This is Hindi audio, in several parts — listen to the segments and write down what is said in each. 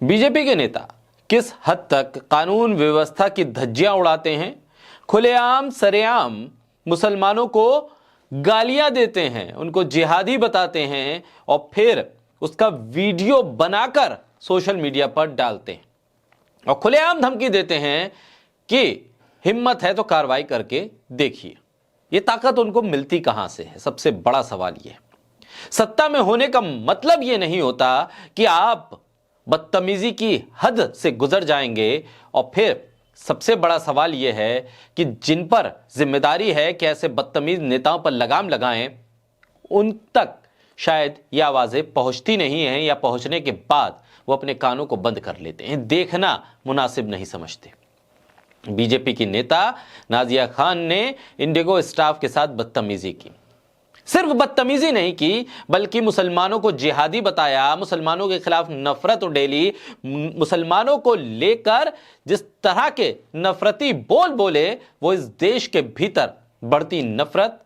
बीजेपी के नेता किस हद तक कानून व्यवस्था की धज्जियां उड़ाते हैं, खुलेआम सरेआम मुसलमानों को गालियां देते हैं, उनको जिहादी बताते हैं और फिर उसका वीडियो बनाकर सोशल मीडिया पर डालते हैं और खुलेआम धमकी देते हैं कि हिम्मत है तो कार्रवाई करके देखिए। ये ताकत उनको मिलती कहां से है? सबसे बड़ा सवाल यह है। सत्ता में होने का मतलब यह नहीं होता कि आप बदतमीजी की हद से गुजर जाएंगे। और फिर सबसे बड़ा सवाल यह है कि जिन पर जिम्मेदारी है कि ऐसे बदतमीज नेताओं पर लगाम लगाएं, उन तक शायद ये आवाजें पहुंचती नहीं हैं या पहुंचने के बाद वो अपने कानों को बंद कर लेते हैं, देखना मुनासिब नहीं समझते। बीजेपी की नेता नाजिया खान ने इंडिगो स्टाफ के साथ बदतमीजी की। सिर्फ बदतमीजी नहीं की बल्कि मुसलमानों को जिहादी बताया, मुसलमानों के खिलाफ नफरत उड़ेली, मुसलमानों को लेकर जिस तरह के नफरती बोल बोले वो इस देश के भीतर बढ़ती नफरत,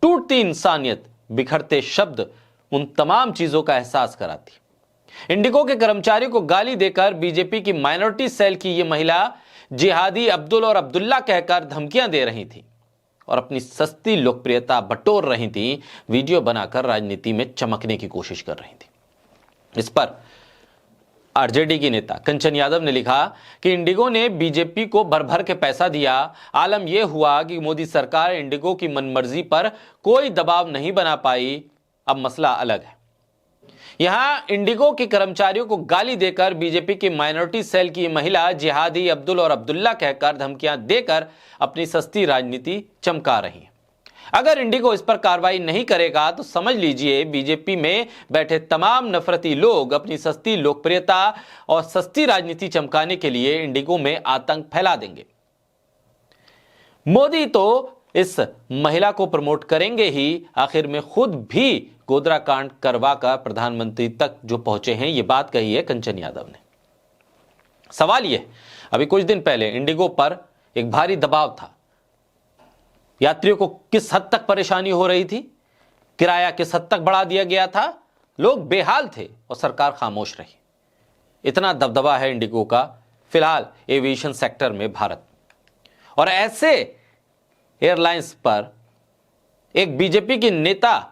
टूटती इंसानियत, बिखरते शब्द, उन तमाम चीजों का एहसास कराती। इंडिगो के कर्मचारियों को गाली देकर बीजेपी की माइनॉरिटी सेल की यह महिला जिहादी अब्दुल और अब्दुल्ला कहकर धमकियां दे रही थी और अपनी सस्ती लोकप्रियता बटोर रही थी, वीडियो बनाकर राजनीति में चमकने की कोशिश कर रही थी। इस पर आरजेडी की नेता कंचन यादव ने लिखा कि इंडिगो ने बीजेपी को भर भर के पैसा दिया। आलम यह हुआ कि मोदी सरकार इंडिगो की मनमर्जी पर कोई दबाव नहीं बना पाई। अब मसला अलग है। यहां इंडिगो के कर्मचारियों को गाली देकर बीजेपी की माइनॉरिटी सेल की महिला जिहादी अब्दुल और अब्दुल्ला कहकर धमकियां देकर अपनी सस्ती राजनीति चमका रही है। अगर इंडिगो इस पर कार्रवाई नहीं करेगा तो समझ लीजिए बीजेपी में बैठे तमाम नफरती लोग अपनी सस्ती लोकप्रियता और सस्ती राजनीति चमकाने के लिए इंडिगो में आतंक फैला देंगे। मोदी तो इस महिला को प्रमोट करेंगे ही, आखिर में खुद भी गोधरा कांड करवा कर प्रधानमंत्री तक जो पहुंचे हैं। यह बात कही है कंचन यादव ने। सवाल यह, अभी कुछ दिन पहले इंडिगो पर एक भारी दबाव था। यात्रियों को किस हद तक परेशानी हो रही थी, किराया किस हद तक बढ़ा दिया गया था, लोग बेहाल थे और सरकार खामोश रही। इतना दबदबा है इंडिगो का फिलहाल एविएशन सेक्टर में भारत। और ऐसे एयरलाइंस पर एक बीजेपी की नेता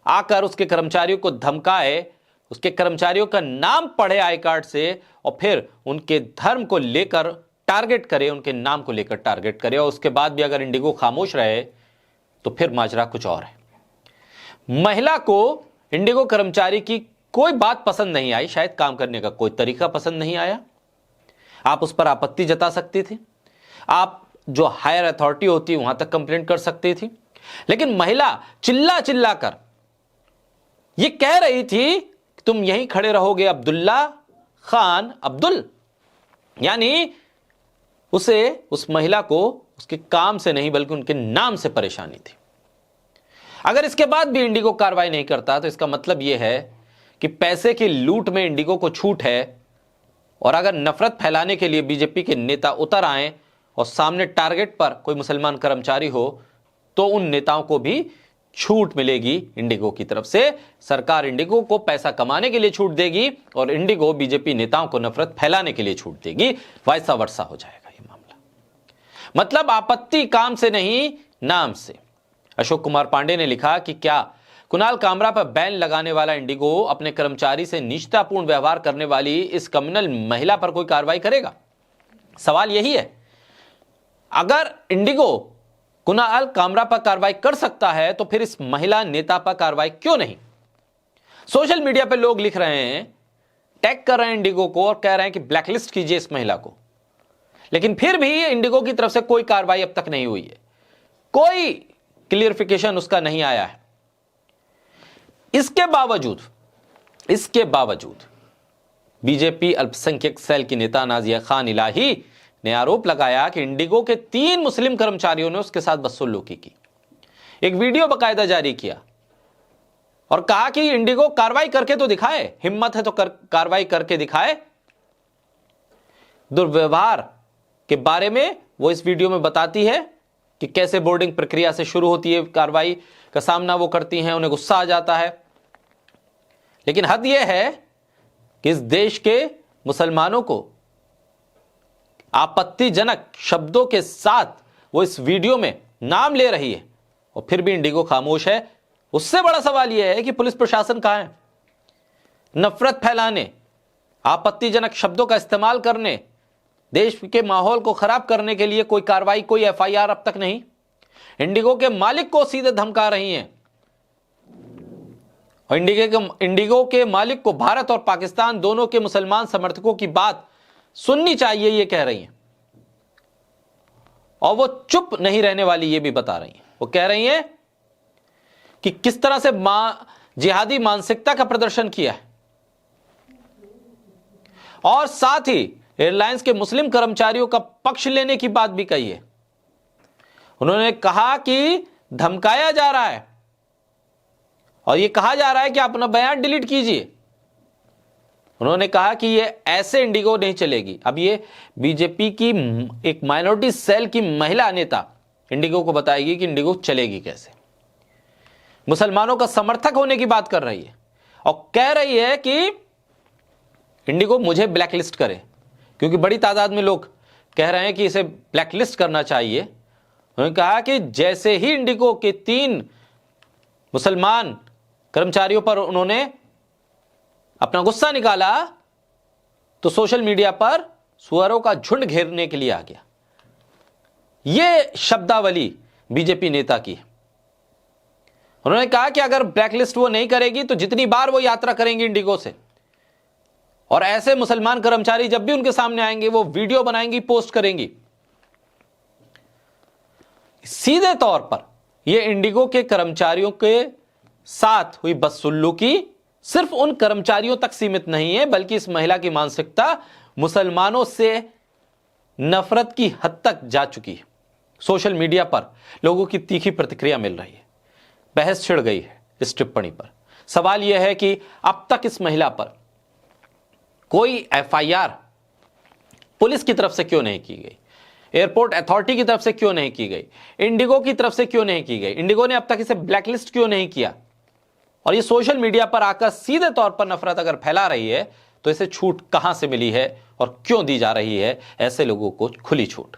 आकर उसके कर्मचारियों को धमकाए, उसके कर्मचारियों का नाम पढ़े आई कार्ड से और फिर उनके धर्म को लेकर टारगेट करे, उनके नाम को लेकर टारगेट करे, और उसके बाद भी अगर इंडिगो खामोश रहे तो फिर माजरा कुछ और है। महिला को इंडिगो कर्मचारी की कोई बात पसंद नहीं आई, शायद काम करने का कोई तरीका पसंद नहीं आया। आप उस पर आपत्ति जता सकती थी, आप जो हायर अथॉरिटी होती है वहां तक कंप्लेंट कर सकती थी, लेकिन महिला चिल्ला चिल्ला कर यह कह रही थी कि तुम यहीं खड़े रहोगे अब्दुल्ला खान अब्दुल। यानी उस महिला को उसके काम से नहीं बल्कि उनके नाम से परेशानी थी। अगर इसके बाद भी इंडिगो कार्रवाई नहीं करता तो इसका मतलब यह है कि पैसे की लूट में इंडिगो को छूट है। और अगर नफरत फैलाने के लिए बीजेपी के नेता उतर आए और सामने टारगेट पर कोई मुसलमान कर्मचारी हो तो उन नेताओं को भी छूट मिलेगी इंडिगो की तरफ से। सरकार इंडिगो को पैसा कमाने के लिए छूट देगी और इंडिगो बीजेपी नेताओं को नफरत फैलाने के लिए छूट देगी। वैसा वर्षा हो जाएगा ये मामला। मतलब आपत्ति काम से नहीं, नाम से। अशोक कुमार पांडे ने लिखा कि क्या कुणाल कामरा पर बैन लगाने वाला इंडिगो अपने कर्मचारी से निष्ठापूर्ण व्यवहार करने वाली इस कम्युनल महिला पर कोई कार्रवाई करेगा? सवाल यही है। अगर इंडिगो कुणाल कामरा पर कार्रवाई कर सकता है तो फिर इस महिला नेता पर कार्रवाई क्यों नहीं? सोशल मीडिया पर लोग लिख रहे हैं, टैग कर रहे हैं इंडिगो को और कह रहे हैं कि ब्लैकलिस्ट कीजिए इस महिला को, लेकिन फिर भी इंडिगो की तरफ से कोई कार्रवाई अब तक नहीं हुई है, कोई क्लियरिफिकेशन उसका नहीं आया है। इसके बावजूद बीजेपी अल्पसंख्यक सेल की नेता नाजिया खान इलाही ने आरोप लगाया कि इंडिगो के 3 मुस्लिम कर्मचारियों ने उसके साथ बदसलूकी की। एक वीडियो बकायदा जारी किया और कहा कि इंडिगो कार्रवाई करके तो दिखाए, हिम्मत है तो कार्रवाई करके दिखाए। दुर्व्यवहार के बारे में वो इस वीडियो में बताती है कि कैसे बोर्डिंग प्रक्रिया से शुरू होती है, कार्रवाई का सामना वो करती हैं, उन्हें गुस्सा आ जाता है। लेकिन हद यह है कि इस देश के मुसलमानों को आपत्तिजनक शब्दों के साथ वो इस वीडियो में नाम ले रही है और फिर भी इंडिगो खामोश है। उससे बड़ा सवाल यह है कि पुलिस प्रशासन कहां है? नफरत फैलाने, आपत्तिजनक शब्दों का इस्तेमाल करने, देश के माहौल को खराब करने के लिए कोई कार्रवाई, कोई एफआईआर अब तक नहीं। इंडिगो के मालिक को सीधे धमका रही हैं और इंडिगो के मालिक को भारत और पाकिस्तान दोनों के मुसलमान समर्थकों की बात सुननी चाहिए, ये कह रही हैं। और वो चुप नहीं रहने वाली, ये भी बता रही हैं। वो कह रही हैं कि किस तरह से जिहादी मानसिकता का प्रदर्शन किया है और साथ ही एयरलाइंस के मुस्लिम कर्मचारियों का पक्ष लेने की बात भी कही है। उन्होंने कहा कि धमकाया जा रहा है और यह कहा जा रहा है कि आप अपना बयान डिलीट कीजिए। उन्होंने कहा कि यह ऐसे इंडिगो नहीं चलेगी। अब ये बीजेपी की एक माइनॉरिटी सेल की महिला नेता इंडिगो को बताएगी कि इंडिगो चलेगी कैसे। मुसलमानों का समर्थक होने की बात कर रही है और कह रही है कि इंडिगो मुझे ब्लैकलिस्ट करे, क्योंकि बड़ी तादाद में लोग कह रहे हैं कि इसे ब्लैकलिस्ट करना चाहिए। उन्होंने कहा कि जैसे ही इंडिगो के 3 मुसलमान कर्मचारियों पर उन्होंने अपना गुस्सा निकाला तो सोशल मीडिया पर सुअरों का झुंड घेरने के लिए आ गया। यह शब्दावली बीजेपी नेता की है। उन्होंने कहा कि अगर ब्लैकलिस्ट वो नहीं करेगी तो जितनी बार वो यात्रा करेंगी इंडिगो से, और ऐसे मुसलमान कर्मचारी जब भी उनके सामने आएंगे वो वीडियो बनाएंगी, पोस्ट करेंगी। सीधे तौर पर यह इंडिगो के कर्मचारियों के साथ हुई बदसलूकी सिर्फ उन कर्मचारियों तक सीमित नहीं है, बल्कि इस महिला की मानसिकता मुसलमानों से नफरत की हद तक जा चुकी है। सोशल मीडिया पर लोगों की तीखी प्रतिक्रिया मिल रही है, बहस छिड़ गई है इस टिप्पणी पर। सवाल यह है कि अब तक इस महिला पर कोई एफआईआर पुलिस की तरफ से क्यों नहीं की गई, एयरपोर्ट अथॉरिटी की तरफ से क्यों नहीं की गई, इंडिगो की तरफ से क्यों नहीं की गई, इंडिगो ने अब तक इसे ब्लैकलिस्ट क्यों नहीं किया। और ये सोशल मीडिया पर आकर सीधे तौर पर नफरत अगर फैला रही है तो इसे छूट कहां से मिली है और क्यों दी जा रही है ऐसे लोगों को खुली छूट।